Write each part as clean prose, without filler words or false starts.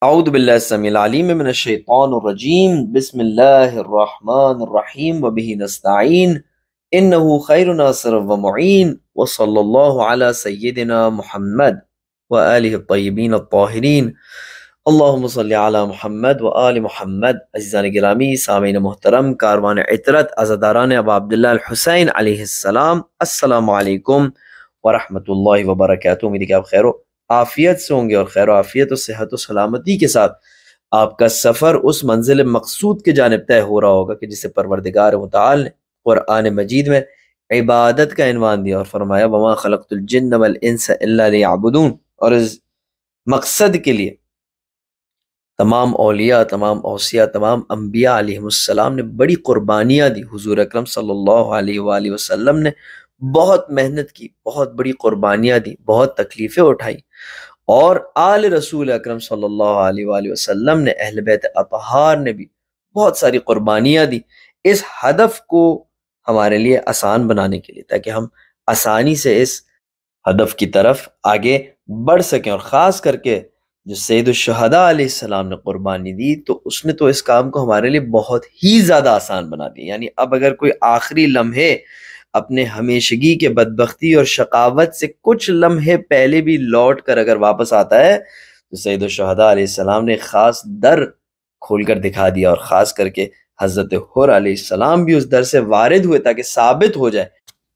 اعوذ باللہ السمیع العلیم من الشیطان الرجیم بسم اللہ الرحمن الرحیم وبہ نستعین انہ خیر ناصر ومعین وصلی اللہ علی سیدنا محمد وآلہ الطیبین الطاہرین اللہم صلی علی محمد وآل محمد۔ عزیزان گرامی، سامعین محترم، کاروان عطرت، عزاداران ابا عبداللہ الحسین علیہ السلام، السلام علیکم ورحمۃ اللہ وبرکاتہ۔ امید ہے کہ آپ خیر و عافیت سے ہوں گے اور خیر و عافیت و صحت و سلامتی کے ساتھ آپ کا سفر اس منزل مقصود کے جانب طے ہو رہا ہوگا کہ جسے پروردگار متعال نے قرآن مجید میں عبادت کا عنوان دیا اور فرمایا وما خلقت الجن والانس الا لیعبدون، اور اس مقصد کے لیے تمام اولیاء، تمام اوصیاء، تمام انبیاء علیہم السلام نے بڑی قربانیاں دی۔ حضور اکرم صلی اللہ علیہ وآلہ وسلم نے بہت محنت کی، بہت بڑی قربانیاں دی، بہت تکلیفیں اٹھائی، اور آل رسول اکرم صلی اللہ علیہ وآلہ وسلم نے، اہل بیت اطہار نے بھی بہت ساری قربانیاں دی اس ہدف کو ہمارے لیے آسان بنانے کے لیے، تاکہ ہم آسانی سے اس ہدف کی طرف آگے بڑھ سکیں۔ اور خاص کر کے جو سید الشہداء علیہ السلام نے قربانی دی تو اس نے تو اس کام کو ہمارے لیے بہت ہی زیادہ آسان بنا دیا۔ یعنی اب اگر کوئی آخری لمحے اپنے ہمیشگی کے بدبختی اور شقاوت سے کچھ لمحے پہلے بھی لوٹ کر اگر واپس آتا ہے تو سید الشہداء علیہ السلام نے خاص در کھول کر دکھا دیا، اور خاص کر کے حضرت حر علیہ السلام بھی اس در سے وارد ہوئے تاکہ ثابت ہو جائے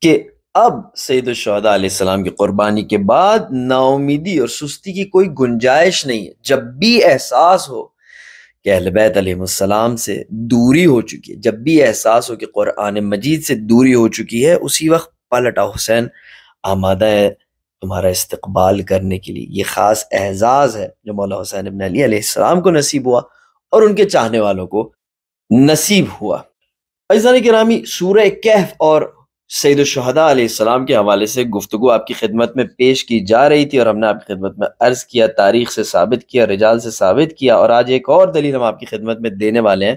کہ اب سید الشہداء علیہ السلام کی قربانی کے بعد نا امیدی اور سستی کی کوئی گنجائش نہیں ہے۔ جب بھی احساس ہو کہ اہل بیت علیہ السلام سے دوری ہو چکی ہے، جب بھی احساس ہو کہ قرآن مجید سے دوری ہو چکی ہے، اسی وقت پلٹا حسین آمادہ ہے تمہارا استقبال کرنے کے لیے۔ یہ خاص اعزاز ہے جو مولا حسین ابن علی علیہ السلام کو نصیب ہوا اور ان کے چاہنے والوں کو نصیب ہوا۔ عزیزان گرامی، سورہ کہف اور سید الشہداء علیہ السلام کے حوالے سے گفتگو آپ کی خدمت میں پیش کی جا رہی تھی، اور ہم نے آپ کی خدمت میں عرض کیا، تاریخ سے ثابت کیا، رجال سے ثابت کیا، اور آج ایک اور دلیل ہم آپ کی خدمت میں دینے والے ہیں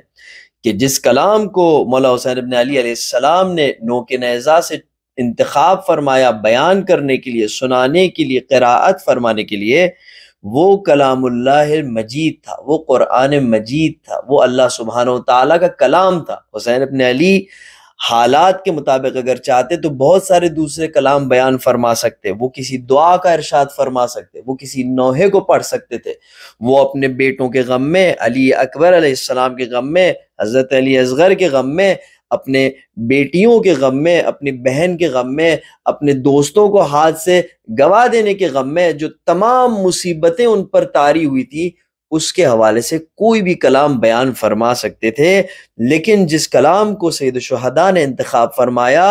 کہ جس کلام کو مولا حسین ابن علی علیہ السلام نے نوک نیزہ سے انتخاب فرمایا بیان کرنے کے لیے، سنانے کے لیے، قراءت فرمانے کے لیے، وہ کلام اللہ مجید تھا، وہ قرآن مجید تھا، وہ اللہ سبحانہ و تعالیٰ کا کلام تھا۔ حسین ابن علی حالات کے مطابق اگر چاہتے تو بہت سارے دوسرے کلام بیان فرما سکتے، وہ کسی دعا کا ارشاد فرما سکتے، وہ کسی نوحے کو پڑھ سکتے تھے، وہ اپنے بیٹوں کے غم میں، علی اکبر علیہ السلام کے غم میں، حضرت علی اصغر کے غم میں، اپنے بیٹیوں کے غم میں، اپنی بہن کے غم میں، اپنے دوستوں کو ہاتھ سے گوا دینے کے غم میں، جو تمام مصیبتیں ان پر طاری ہوئی تھی، اس کے حوالے سے کوئی بھی کلام بیان فرما سکتے تھے۔ لیکن جس کلام کو سید الشہداء نے انتخاب فرمایا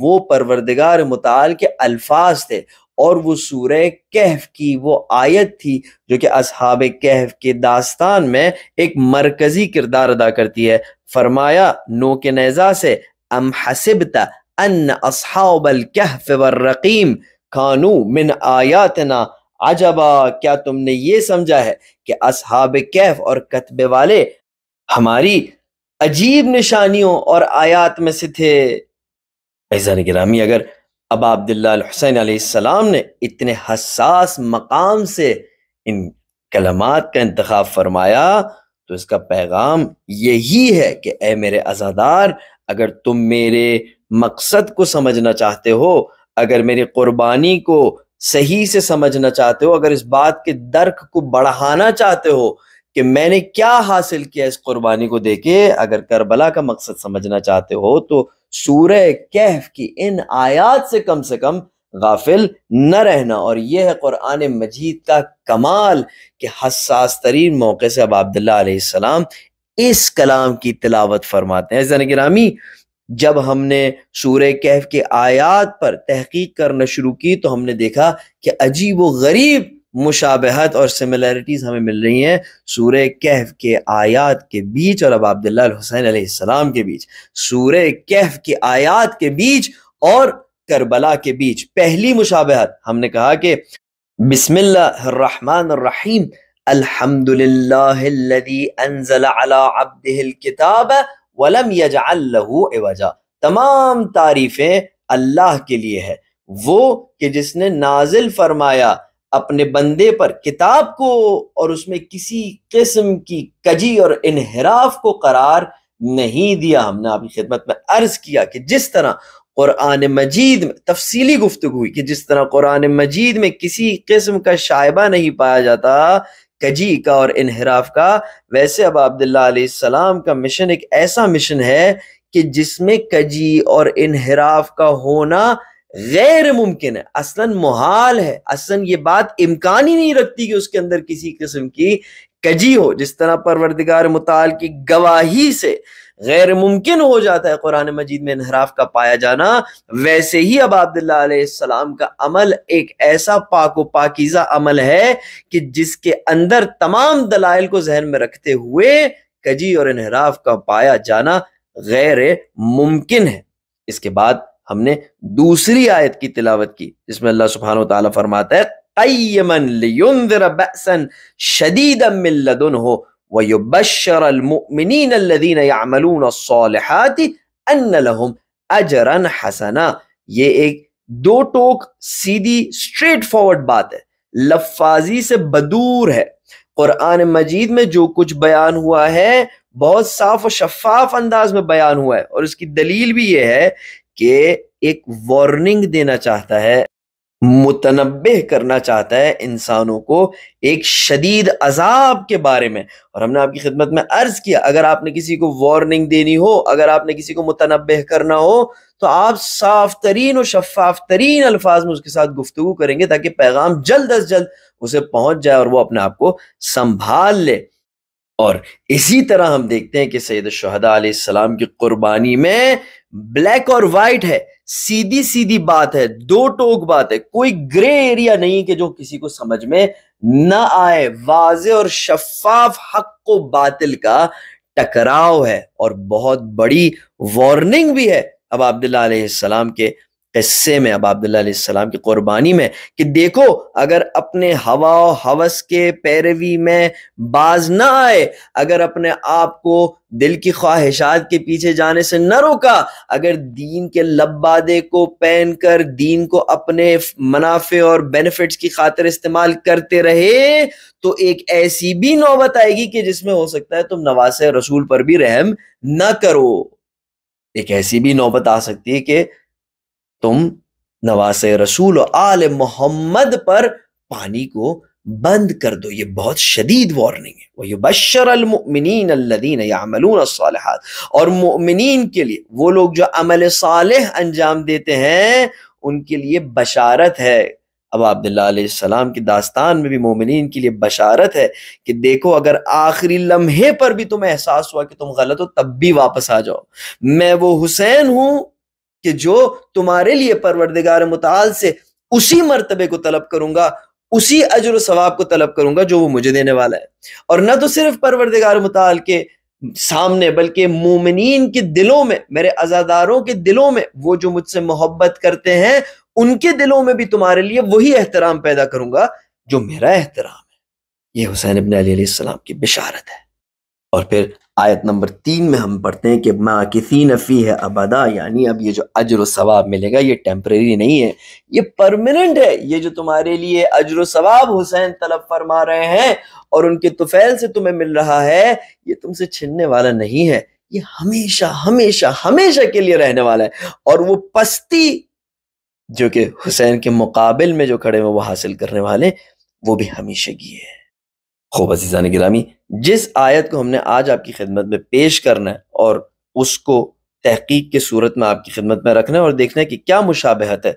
وہ پروردگار متعال کے الفاظ تھے، اور وہ سورہ کہف کی وہ آیت تھی جو کہ اصحاب کہف کے داستان میں ایک مرکزی کردار ادا کرتی ہے۔ فرمایا نوک نیزہ سے ام حسبت ان اصحاب الکہف والرقیم کانوا من آیاتنا عجبا، کیا تم نے یہ سمجھا ہے کہ اصحاب کہف اور کتبے والے ہماری عجیب نشانیوں اور آیات میں سے تھے؟ عزیزان گرامی، اگر ابا عبداللہ الحسین علیہ السلام نے اتنے حساس مقام سے ان کلمات کا انتخاب فرمایا تو اس کا پیغام یہی ہے کہ اے میرے عزادار، اگر تم میرے مقصد کو سمجھنا چاہتے ہو، اگر میری قربانی کو صحیح سے سمجھنا چاہتے ہو، اگر اس بات کے درک کو بڑھانا چاہتے ہو کہ میں نے کیا حاصل کیا اس قربانی کو دے کے، اگر کربلا کا مقصد سمجھنا چاہتے ہو تو سورہ کہف کی ان آیات سے کم غافل نہ رہنا۔ اور یہ ہے قرآن مجید کا کمال کہ حساس ترین موقع سے اب عبداللہ علیہ السلام اس کلام کی تلاوت فرماتے ہیں۔ عزیزان گرامی، جب ہم نے سورہ کہف کے آیات پر تحقیق کرنا شروع کی تو ہم نے دیکھا کہ عجیب و غریب مشابہت اور سملیرٹیز ہمیں مل رہی ہیں سورہ کہف کے آیات کے بیچ اور اب عبداللہ الحسین علیہ السلام کے بیچ، سورہ کہف کی آیات کے بیچ اور کربلا کے بیچ۔ پہلی مشابہت ہم نے کہا کہ بسم اللہ الرحمن الرحیم الحمدللہ الذی انزل علی عبدہ الکتاب ولم یجعل لہ عوجا، تمام تعریفیں اللہ کے لیے ہے، وہ کہ جس نے نازل فرمایا اپنے بندے پر کتاب کو اور اس میں کسی قسم کی کجی اور انحراف کو قرار نہیں دیا۔ ہم نے آپ کی خدمت میں عرض کیا کہ جس طرح قرآن مجید میں تفصیلی گفتگو ہوئی کہ جس طرح قرآن مجید میں کسی قسم کا شائبہ نہیں پایا جاتا کجی کا اور انحراف کا، ویسے اب عبداللہ علیہ السلام کا مشن ایک ایسا مشن ہے کہ جس میں کجی اور انحراف کا ہونا غیر ممکن ہے، اصلاً محال ہے، اصلاً یہ بات امکان ہی نہیں رکھتی کہ اس کے اندر کسی قسم کی کجی ہو۔ جس طرح پروردگار متعال کی گواہی سے غیر ممکن ہو جاتا ہے قرآن مجید میں انحراف کا پایا جانا، ویسے ہی اب عبداللہ علیہ السلام کا عمل ایک ایسا پاک و پاکیزہ عمل ہے کہ جس کے اندر تمام دلائل کو ذہن میں رکھتے ہوئے کجی اور انحراف کا پایا جانا غیر ممکن ہے۔ اس کے بعد ہم نے دوسری آیت کی تلاوت کی جس میں اللہ سبحانہ وتعالی فرماتا ہے قیما لینذر بأسا شدیدا من لدنہ ویبشر المؤمنین الذین یعملون الصالحات ان لہم اجرا حسنا۔ یہ ایک دو ٹوک سیدھی اسٹریٹ فارورڈ بات ہے، لفاظی سے بدور ہے۔ قرآن مجید میں جو کچھ بیان ہوا ہے بہت صاف و شفاف انداز میں بیان ہوا ہے، اور اس کی دلیل بھی یہ ہے کہ ایک وارننگ دینا چاہتا ہے، متنبہ کرنا چاہتا ہے انسانوں کو ایک شدید عذاب کے بارے میں۔ اور ہم نے آپ کی خدمت میں عرض کیا اگر آپ نے کسی کو وارننگ دینی ہو، اگر آپ نے کسی کو متنبہ کرنا ہو تو آپ صاف ترین و شفاف ترین الفاظ میں اس کے ساتھ گفتگو کریں گے تاکہ پیغام جلد از جلد اسے پہنچ جائے اور وہ اپنے آپ کو سنبھال لے۔ اور اسی طرح ہم دیکھتے ہیں کہ سید الشہداء علیہ السلام کی قربانی میں بلیک اور وائٹ ہے، سیدھی سیدھی بات ہے، دو ٹوک بات ہے، کوئی گرے ایریا نہیں کہ جو کسی کو سمجھ میں نہ آئے، واضح اور شفاف حق و باطل کا ٹکراؤ ہے، اور بہت بڑی وارننگ بھی ہے اب عبداللہ علیہ السلام کے قصے میں، اب عبداللہ علیہ السلام کی قربانی میں، کہ دیکھو اگر اپنے ہوا و ہوس کے پیروی میں باز نہ آئے، اگر اپنے آپ کو دل کی خواہشات کے پیچھے جانے سے نہ روکا، اگر دین کے لبادے کو پہن کر دین کو اپنے منافع اور بینیفٹس کی خاطر استعمال کرتے رہے، تو ایک ایسی بھی نوبت آئے گی کہ جس میں ہو سکتا ہے تم نواسے رسول پر بھی رحم نہ کرو۔ ایک ایسی بھی نوبت آ سکتی ہے کہ تم نواسے رسول و آل محمد پر پانی کو بند کر دو۔ یہ بہت شدید وارننگ ہے۔ وَيُبَشَّرَ الْمُؤْمِنِينَ الَّذِينَ يَعْمَلُونَ الصَّالِحَاتِ، اور مؤمنین کے لیے، وہ لوگ جو عمل صالح انجام دیتے ہیں، ان کے لیے بشارت ہے۔ اب عبداللہ علیہ السلام کی داستان میں بھی مومنین کے لیے بشارت ہے کہ دیکھو اگر آخری لمحے پر بھی تمہیں احساس ہوا کہ تم غلط ہو تب بھی واپس آ جاؤ، میں وہ حسین ہوں کہ جو تمہارے لیے پروردگار متعال سے اسی مرتبے کو طلب کروں گا، اسی اجر و ثواب کو طلب کروں گا جو وہ مجھے دینے والا ہے۔ اور نہ تو صرف پروردگار متعال کے سامنے بلکہ مومنین کے دلوں میں، میرے عزاداروں کے دلوں میں، وہ جو مجھ سے محبت کرتے ہیں ان کے دلوں میں بھی تمہارے لیے وہی احترام پیدا کروں گا جو میرا احترام ہے۔ یہ حسین ابن علی علیہ السلام کی بشارت ہے۔ اور پھر آیت نمبر 3 میں ہم پڑھتے ہیں کہ ماکثین فیہ ابدا، یعنی اب یہ جو اجر و ثواب ملے گا یہ ٹیمپریری نہیں ہے، یہ پرماننٹ ہے۔ یہ جو تمہارے لیے اجر و ثواب حسین طلب فرما رہے ہیں اور ان کے طفیل سے تمہیں مل رہا ہے، یہ تم سے چھننے والا نہیں ہے، یہ ہمیشہ ہمیشہ ہمیشہ کے لیے رہنے والا ہے۔ اور وہ پستی جو کہ حسین کے مقابل میں جو کھڑے ہیں وہ حاصل کرنے والے، وہ بھی ہمیشہ کی ہے۔ خوب عزیزان گرامی، جس آیت کو ہم نے آج آپ کی خدمت میں پیش کرنا ہے اور اس کو تحقیق کی صورت میں آپ کی خدمت میں رکھنا ہے اور دیکھنا ہے کہ کیا مشابہت ہے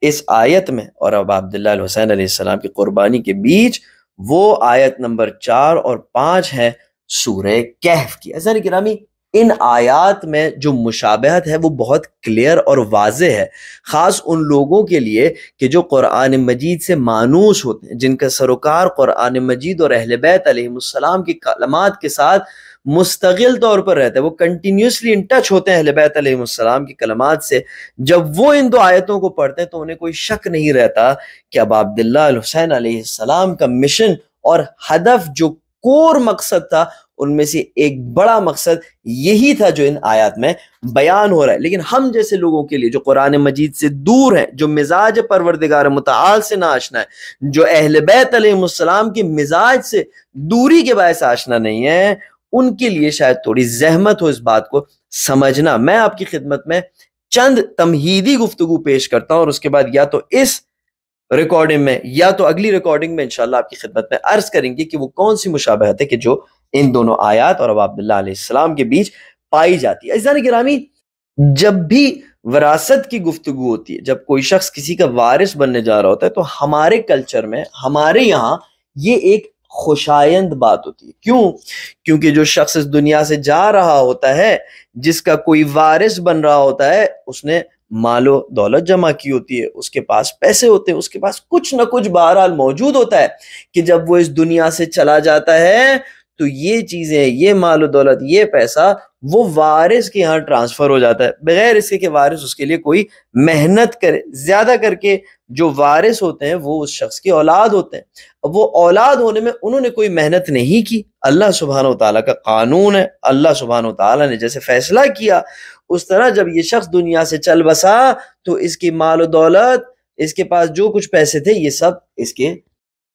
اس آیت میں اور اب عبداللہ الحسین علیہ السلام کی قربانی کے بیچ، وہ آیت نمبر 4 اور 5 ہے سورہ کہف کی۔ عزیزان گرامی، ان آیات میں جو مشابہت ہے وہ بہت کلیئر اور واضح ہے، خاص ان لوگوں کے لیے کہ جو قرآن مجید سے مانوس ہوتے ہیں، جن کا سروکار قرآن مجید اور اہل بیت علیہ السلام کی کلمات کے ساتھ مستقل طور پر رہتے ہیں، وہ کنٹینیوسلی ان ٹچ ہوتے ہیں اہل بیت علیہ السلام کی کلمات سے۔ جب وہ ان دو آیتوں کو پڑھتے ہیں تو انہیں کوئی شک نہیں رہتا کہ اب عبداللہ الحسین علیہ السلام کا مشن اور ہدف جو کور مقصد تھا ان میں سے ایک بڑا مقصد یہی تھا جو ان آیات میں بیان ہو رہا ہے۔ لیکن ہم جیسے لوگوں کے لیے جو قرآن مجید سے دور ہیں، جو مزاج پروردگار متعال سے نہ آشنا ہے، جو اہل بیت علیہ السلام کے مزاج سے دوری کے باعث آشنا نہیں ہے، ان کے لیے شاید تھوڑی زحمت ہو اس بات کو سمجھنا۔ میں آپ کی خدمت میں چند تمہیدی گفتگو پیش کرتا ہوں، اور اس کے بعد یا تو اس ریکارڈنگ میں یا تو اگلی ریکارڈنگ میں انشاءاللہ آپ کی خدمت میں عرض کریں گے کہ وہ کون سی مشابہت ہے کہ جو ان دونوں آیات اور اب عبداللہ علیہ السلام کے بیچ پائی جاتی ہے۔ عزیزان گرامی، جب بھی وراثت کی گفتگو ہوتی ہے، جب کوئی شخص کسی کا وارث بننے جا رہا ہوتا ہے، تو ہمارے کلچر میں، ہمارے یہاں یہ ایک خوشایند بات ہوتی ہے۔ کیوں؟ کیونکہ جو شخص اس دنیا سے جا رہا ہوتا ہے، جس کا کوئی وارث بن رہا ہوتا ہے، اس نے مال و دولت جمع کی ہوتی ہے، اس کے پاس پیسے ہوتے ہیں، اس کے پاس کچھ نہ کچھ بہرحال موجود ہوتا ہے کہ جب وہ اس دنیا سے چلا جاتا ہے تو یہ چیزیں، یہ مال و دولت، یہ پیسہ وہ وارث کے یہاں ٹرانسفر ہو جاتا ہے، بغیر اس کے کہ وارث اس کے لیے کوئی محنت کرے۔ زیادہ کر کے جو وارث ہوتے ہیں وہ اس شخص کی اولاد ہوتے ہیں۔ اب وہ اولاد ہونے میں انہوں نے کوئی محنت نہیں کی، اللہ سبحانہ و تعالیٰ کا قانون ہے، اللہ سبحانہ و تعالیٰ نے جیسے فیصلہ کیا اس طرح جب یہ شخص دنیا سے چل بسا تو اس کی مال و دولت، اس کے پاس جو کچھ پیسے تھے، یہ سب اس کے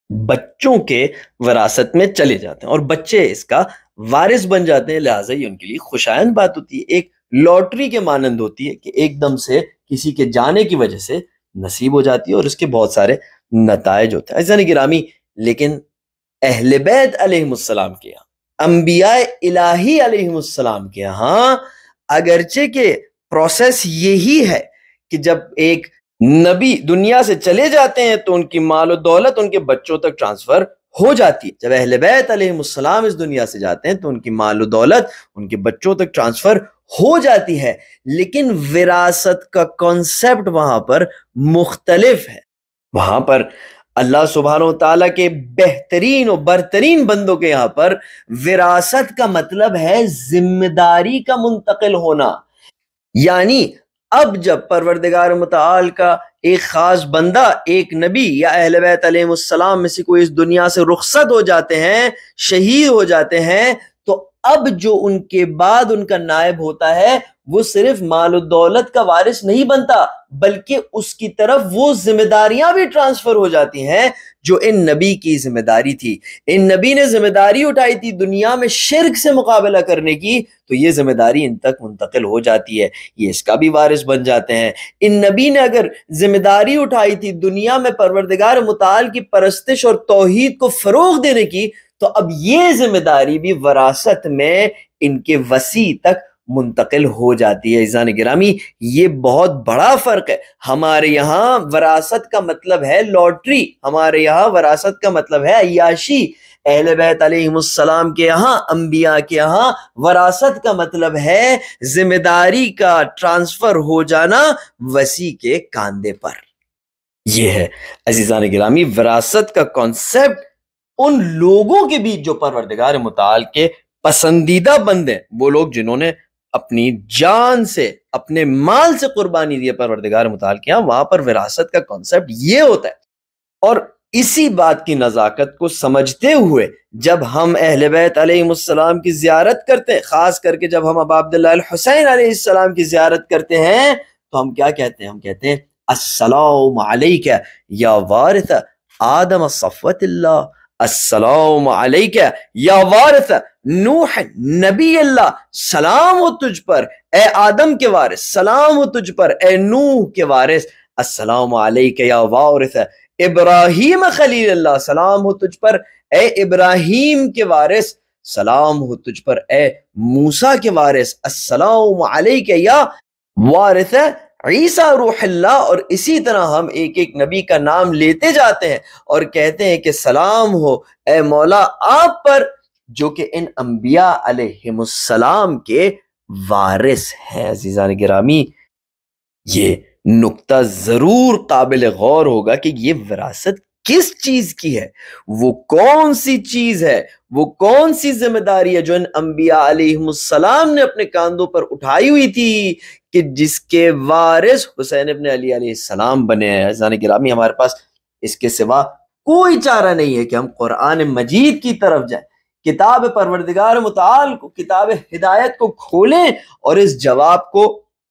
بچوں کے وراثت میں چلے جاتے ہیں اور بچے اس کا وارث بن جاتے ہیں۔ لہٰذا یہ ان کے لیے خوشایند بات ہوتی ہے، ایک لاٹری کے مانند ہوتی ہے کہ ایک دم سے کسی کے جانے کی وجہ سے نصیب ہو جاتی ہے اور اس کے بہت سارے نتائج ہوتے ہیں۔ عزیزان گرامی، لیکن اہل بیت علیہ السلام کے یہاں، انبیاء الہی علیہ السلام کے یہاں، اگرچہ کہ پروسیس یہی ہے کہ جب ایک نبی دنیا سے چلے جاتے ہیں تو ان کی مال و دولت ان کے بچوں تک ٹرانسفر ہو جاتی ہے، جب اہل بیت علیہ السلام اس دنیا سے جاتے ہیں تو ان کی مال و دولت ان کے بچوں تک ٹرانسفر ہو جاتی ہے، لیکن وراثت کا کانسیپٹ وہاں پر مختلف ہے۔ وہاں پر اللہ سبحانہ و تعالیٰ کے بہترین و برترین بندوں کے یہاں پر وراثت کا مطلب ہے ذمہ داری کا منتقل ہونا۔ یعنی اب جب پروردگار متعال کا ایک خاص بندہ، ایک نبی یا اہل بیت علیہ السلام میں سے کوئی اس دنیا سے رخصت ہو جاتے ہیں، شہید ہو جاتے ہیں، تو اب جو ان کے بعد ان کا نائب ہوتا ہے وہ صرف مال و دولت کا وارث نہیں بنتا، بلکہ اس کی طرف وہ ذمہ داریاں بھی ٹرانسفر ہو جاتی ہیں جو ان نبی کی ذمہ داری تھی۔ ان نبی نے ذمہ داری اٹھائی تھی دنیا میں شرک سے مقابلہ کرنے کی، تو یہ ذمہ داری ان تک منتقل ہو جاتی ہے، یہ اس کا بھی وارث بن جاتے ہیں۔ ان نبی نے اگر ذمہ داری اٹھائی تھی دنیا میں پروردگار متعال کی پرستش اور توحید کو فروغ دینے کی، تو اب یہ ذمہ داری بھی وراثت میں ان کے وصی تک منتقل ہو جاتی ہے۔ عزیزان گرامی، یہ بہت بڑا فرق ہے۔ ہمارے یہاں وراثت کا مطلب ہے لاٹری، ہمارے یہاں وراثت کا مطلب ہے عیاشی۔ اہل بیت علیہ السلام کے یہاں، انبیاء کے یہاں وراثت کا مطلب ہے ذمہ داری کا ٹرانسفر ہو جانا وصی کے کاندھے پر۔ یہ ہے عزیزان گرامی وراثت کا کانسیپٹ ان لوگوں کے بیچ جو پروردگار متعال کے پسندیدہ بندے، وہ لوگ جنہوں نے اپنی جان سے، اپنے مال سے قربانی دی پروردگار متعال کے یہاں، وہاں پر وراثت کا کانسیپٹ یہ ہوتا ہے۔ اور اسی بات کی نزاکت کو سمجھتے ہوئے جب ہم اہل بیت علیہ السلام کی زیارت کرتے ہیں، خاص کر کے جب ہم ابا عبداللہ الحسین علیہ السلام کی زیارت کرتے ہیں، تو ہم کیا کہتے ہیں؟ ہم کہتے ہیں السلام علیک یا وارث آدم صفوت اللہ، السلام علیک یا وارث نوح نبی اللہ، سلام ہو تجھ پر اے آدم کے وارث، سلام ہو تجھ پر اے نوح کے وارث، السلام علیک یا وارث ابراہیم خلیل اللہ، سلام ہو تجھ پر اے ابراہیم کے وارث، سلام ہو تجھ پر اے موسیٰ کے وارث، السلام علیک یا وارث عیسیٰ روح اللہ۔ اور اسی طرح ہم ایک ایک نبی کا نام لیتے جاتے ہیں اور کہتے ہیں کہ سلام ہو اے مولا آپ پر، جو کہ ان انبیاء علیہ السلام کے وارث ہیں۔ عزیزان گرامی، یہ نقطہ ضرور قابل غور ہوگا کہ یہ وراثت کس چیز کی ہے، وہ کون سی چیز ہے، وہ کون سی ذمہ داری ہے جو ان انبیاء علیہ السلام نے اپنے کاندھوں پر اٹھائی ہوئی تھی کہ جس کے وارث حسین ابن علی علیہ السلام بنے ہیں۔ عزیزان گرامی، ہمارے پاس اس کے سوا کوئی چارہ نہیں ہے کہ ہم قرآن مجید کی طرف جائیں کتاب پروردگار متعال کو، کتاب ہدایت کو کھولیں اور اس جواب کو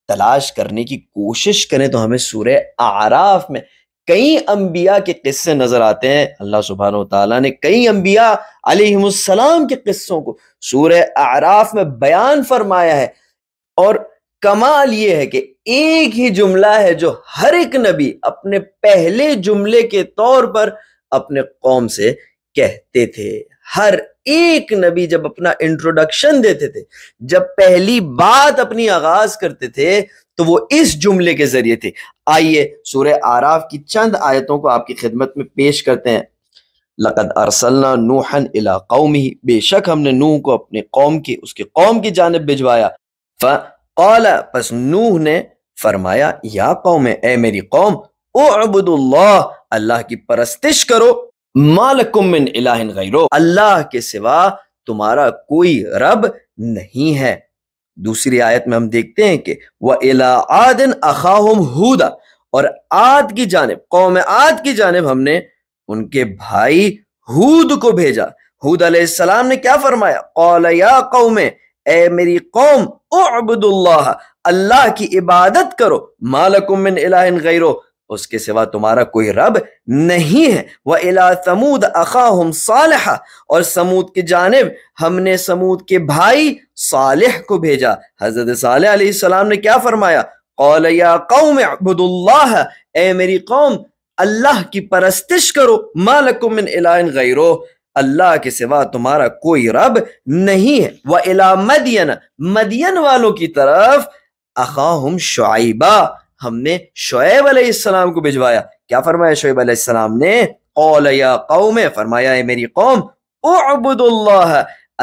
تلاش کرنے کی کوشش کریں تو ہمیں سورہ اعراف میں کئی انبیاء کے قصے نظر آتے ہیں۔ اللہ سبحانہ وتعالیٰ نے کئی انبیاء علیہم السلام کے قصوں کو سورہ اعراف میں بیان فرمایا ہے، اور کمال یہ ہے کہ ایک ہی جملہ ہے جو ہر ایک نبی اپنے پہلے جملے کے طور پر اپنے قوم سے کہتے تھے۔ ہر ایک نبی جب اپنا انٹروڈکشن دیتے تھے، جب پہلی بات اپنی آغاز کرتے تھے تو وہ اس جملے کے ذریعے تھے۔ آئیے سورہ اعراف کی چند آیتوں کو آپ کی خدمت میں پیش کرتے ہیں۔ لقد ارسلنا نوحا الی قومہ، بے شک ہم نے نوح کو اپنے قوم کی، اس کی قوم کی جانب بھجوایا۔ فقال، پس نوح نے فرمایا، یا قوم، اے میری قوم، اعبدوا اللہ، اللہ کی پرستش کرو، ما لکم من الہ غیرہ، اللہ کے سوا تمہارا کوئی رب نہیں ہے۔ دوسری آیت میں ہم دیکھتے ہیں کہ وَإِلَىٰ عَادٍ أَخَاهُمْ هُودًا، اور عاد کی جانب، قوم عاد کی جانب ہم نے ان کے بھائی ہود کو بھیجا۔ ہود علیہ السلام نے کیا فرمایا؟ قَالَ يَا قَوْمِ، اے میری قوم، اعبدوا اللہ، اللہ کی عبادت کرو، مَا لَكُم مِّنْ إِلَٰهٍ غَيْرُهُ، اس کے سوا تمہارا کوئی رب نہیں ہے۔ وَإِلَىٰ ثَمُودَ أَخَاهُمْ صَالِحًا، اور سمود کی جانب ہم نے سمود کے بھائی صالح کو بھیجا۔ حضرت صالح علیہ السلام نے کیا فرمایا؟ قَالَ يَا قَوْمِ اعْبُدُوا اللَّهَ، اے میری قوم اللہ کی پرستش کرو، مَا لَكُم مِّنْ إِلَٰهٍ غَيْرُهُ، اللہ کے سوا تمہارا کوئی رب نہیں ہے۔ وَإِلَىٰ مَدْيَنَ، مدین والوں کی طرف، أَخَاهُمْ شُعَيْبًا، ہم نے شعیب علیہ السلام کو بھجوایا۔ کیا فرمایا شعیب علیہ السلام نے؟ قَالَ يَا قَوْمِ، فرمایا اے میری قوم، اعبدوا اللہ،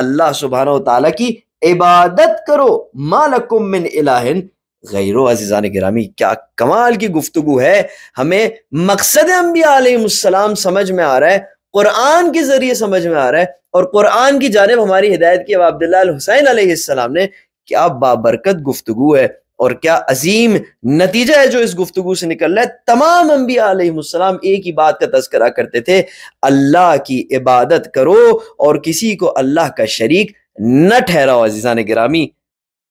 اللہ سبحانہ وتعالیٰ کی عبادت کرو، مَا لَكُم مِّنْ إِلَٰهٍ غیرہ۔ عزیزان گرامی، کیا کمال کی گفتگو ہے۔ ہمیں مقصد انبیاء علیہ السلام سمجھ میں آ رہا ہے، قرآن کے ذریعے سمجھ میں آ رہا ہے، اور قرآن کی جانب ہماری ہدایت کی اب عبداللہ الحسین علیہ السلام نے، کیا بابرکت گفتگو ہے اور کیا عظیم نتیجہ ہے جو اس گفتگو سے نکل رہا ہے۔ تمام انبیاء علیہ السلام ایک ہی بات کا تذکرہ کرتے تھے، اللہ کی عبادت کرو اور کسی کو اللہ کا شریک نہ ٹھہراؤ۔ عزیزان گرامی،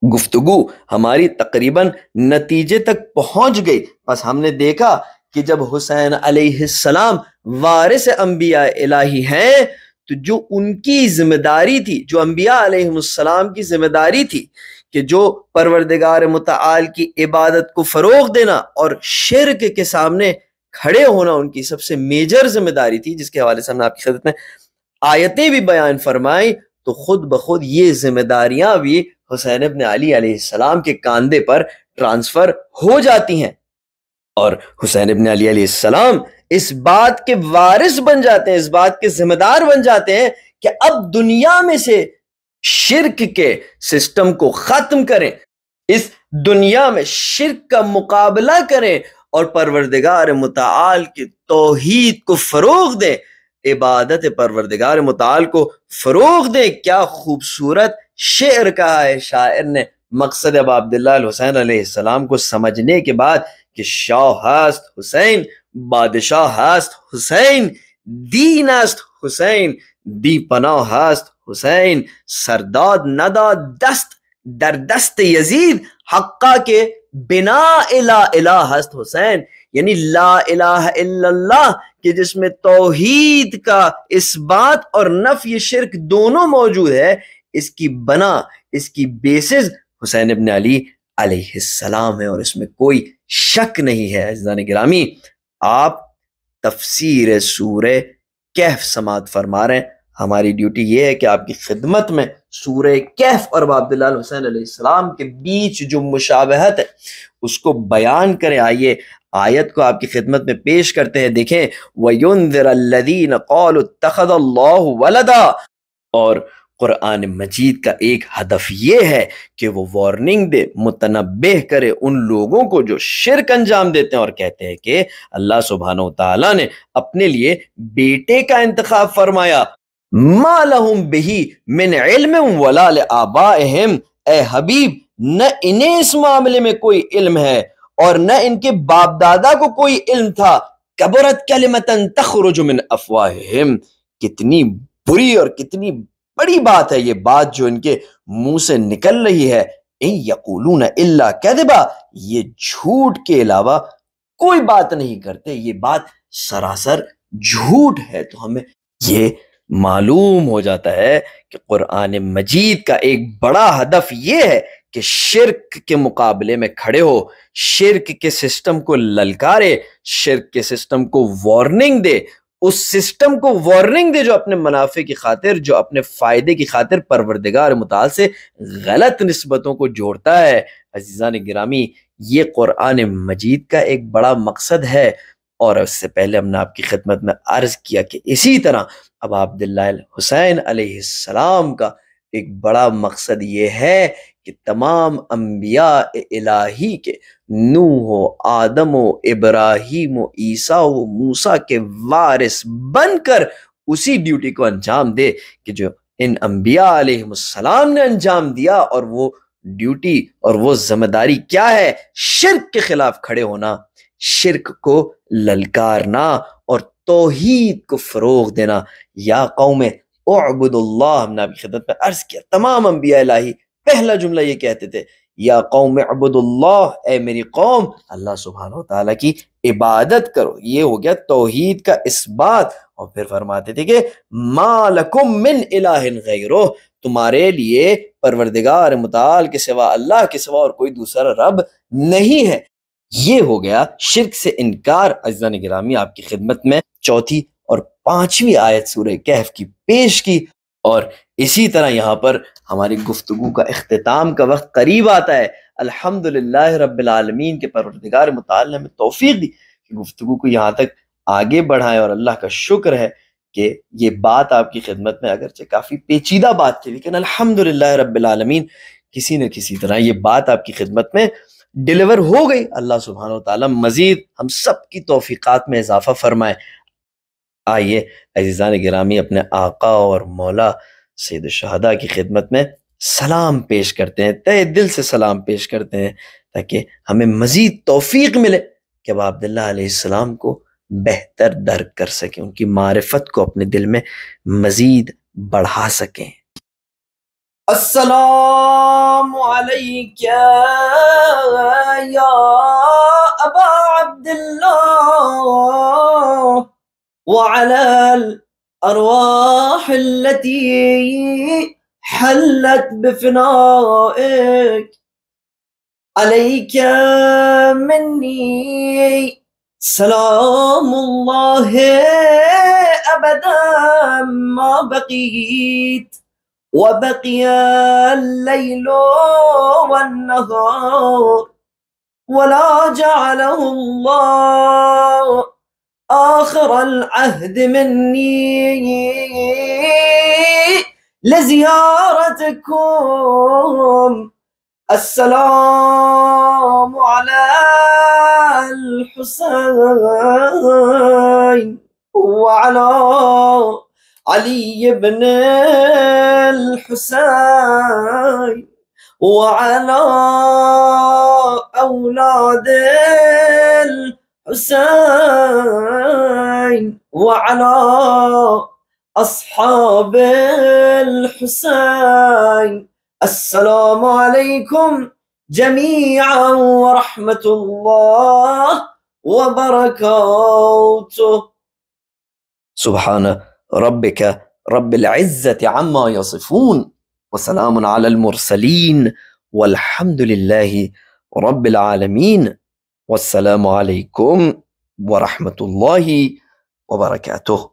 گفتگو ہماری تقریباً نتیجے تک پہنچ گئی۔ بس ہم نے دیکھا کہ جب حسین علیہ السلام وارث انبیاء الہی ہیں تو جو ان کی ذمہ داری تھی، جو انبیاء علیہ السلام کی ذمہ داری تھی کہ جو پروردگار متعال کی عبادت کو فروغ دینا اور شرک کے سامنے کھڑے ہونا ان کی سب سے میجر ذمہ داری تھی، جس کے حوالے سے ہم نے آپ کی خدمت میں آیتیں بھی بیان فرمائیں، تو خود بخود یہ ذمہ داریاں بھی حسین ابن علی علیہ السلام کے کاندھے پر ٹرانسفر ہو جاتی ہیں، اور حسین ابن علی علیہ السلام اس بات کے وارث بن جاتے ہیں، اس بات کے ذمہ دار بن جاتے ہیں کہ اب دنیا میں سے شرک کے سسٹم کو ختم کریں، اس دنیا میں شرک کا مقابلہ کریں اور پروردگار متعال کی توحید کو فروغ دیں، عبادت پروردگار متعال کو فروغ دیں۔ کیا خوبصورت شعر کہا ہے شاعر نے۔ مقصد اب عبداللہ الحسین علیہ السلام کو سمجھنے کے بعد کہ شاہ ہست حسین، بادشاہ ہست حسین، دین است حسین، دی پناہ ہست حسین، سرداد نداد دست در دست یزید، حقا کے بنا لا الہ ہست حسین، یعنی لا الہ الا اللہ کہ جس میں توحید کا اس بات اور نفی شرک دونوں موجود ہے، اس کی بنا، اس کی بیسز حسین ابن علی علیہ السلام ہے، اور اس میں کوئی شک نہیں ہے۔ عزیزان گرامی، آپ تفسیر سورہ کہف سماعت فرما رہے ہیں، ہماری ڈیوٹی یہ ہے کہ آپ کی خدمت میں سورہ کہف اور عبداللہ الحسین علیہ السلام کے بیچ جو مشابہت ہے اس کو بیان کریں۔ آئیے آیت کو آپ کی خدمت میں پیش کرتے ہیں، دیکھیں وَيُنذِرَ الَّذِينَ قَالُوا اتَّخَذَ اللَّهُ وَلَدًا، اور قرآن مجید کا ایک ہدف یہ ہے کہ وہ وارننگ دے، متنبہ کرے ان لوگوں کو جو شرک انجام دیتے ہیں اور کہتے ہیں کہ اللہ سبحانہ وتعالیٰ نے اپنے لیے بیٹے کا انتخاب فرمایا۔ ما لہم بہ من علم ولا لآبائہم، اے حبیب نہ انہیں اس معاملے میں کوئی علم ہے اور نہ ان کے باپ دادا کو کوئی علم تھا۔ کبرت کلمۃ تخرج من افواہہم، کتنی بری اور کتنی بڑی بات ہے یہ بات جو ان کے منہ سے نکل رہی ہے، ان یقولون الا کذبا، یہ جھوٹ کے علاوہ کوئی بات نہیں کرتے، یہ بات سراسر جھوٹ ہے۔ تو ہمیں یہ معلوم ہو جاتا ہے کہ قرآن مجید کا ایک بڑا ہدف یہ ہے کہ شرک کے مقابلے میں کھڑے ہو، شرک کے سسٹم کو للکارے، شرک کے سسٹم کو وارننگ دے، اس سسٹم کو وارننگ دے جو اپنے منافع کی خاطر، جو اپنے فائدے کی خاطر پروردگار متعال سے غلط نسبتوں کو جوڑتا ہے۔ عزیزان گرامی، یہ قرآن مجید کا ایک بڑا مقصد ہے، اور اس سے پہلے ہم نے آپ کی خدمت میں عرض کیا کہ اسی طرح ابا عبداللہ الحسین علیہ السلام کا ایک بڑا مقصد یہ ہے کہ تمام انبیاء الہی کے، نوح و آدم و ابراہیم و عیسیٰ و موسیٰ کے وارث بن کر اسی ڈیوٹی کو انجام دے کہ جو ان انبیاء علیہ السلام نے انجام دیا، اور وہ ڈیوٹی اور وہ ذمہ داری کیا ہے؟ شرک کے خلاف کھڑے ہونا، شرک کو للکارنا اور توحید کو فروغ دینا۔ یا قوم اعبد اللہ، ہم نے آپ کی خدمت میں عرض کیا تمام انبیاء الہی پہلا جملہ یہ کہتے تھے، یا قوم اعبد اللہ، اے میری قوم اللہ سبحانہ و تعالیٰ کی عبادت کرو۔ یہ ہو گیا توحید کا اثبات، اور پھر فرماتے تھے کہ ما لکم من الہ غیرہ، تمہارے لیے پروردگار متعال کے سوا، اللہ کے سوا اور کوئی دوسرا رب نہیں ہے۔ یہ ہو گیا شرک سے انکار۔ عزیزان گرامی، آپ کی خدمت میں چوتھی اور پانچویں آیت سورہ کہف کی پیش کی، اور اسی طرح یہاں پر ہماری گفتگو کا اختتام کا وقت قریب آتا ہے۔ الحمدللہ رب العالمین کے پروردگار متعال نے ہمیں توفیق دی کہ گفتگو کو یہاں تک آگے بڑھائیں، اور اللہ کا شکر ہے کہ یہ بات آپ کی خدمت میں اگرچہ کافی پیچیدہ بات تھی، لیکن الحمدللہ رب العالمین کسی نہ کسی طرح یہ بات آپ کی خدمت میں ڈیلیور ہو گئی۔ اللہ سبحانہ و تعالیٰ مزید ہم سب کی توفیقات میں اضافہ فرمائے۔ آئیے عزیزان گرامی، اپنے آقا اور مولا سید الشہداء کی خدمت میں سلام پیش کرتے ہیں، تہ دل سے سلام پیش کرتے ہیں، تاکہ ہمیں مزید توفیق ملے کہ اب عبداللہ علیہ السلام کو بہتر درک کر سکیں، ان کی معرفت کو اپنے دل میں مزید بڑھا سکیں۔ السلام علیک یا ابا عبداللہ وعلى الأرواح التي حلت بفنائك عليك مني سلام الله أبدا ما بقيت وبقي الليل والنهار ولا جعله الله آخر العهد مني لزيارتكم. السلام على الحسين وعلى علي بن الحسين وعلى أولاد الحسين وعلى أصحاب الحسين. السلام عليكم جميعا ورحمة الله وبركاته. سبحان ربك رب العزة عما يصفون وسلام على المرسلين والحمد لله رب العالمين. والسلام عليكم ورحمة الله وبركاته.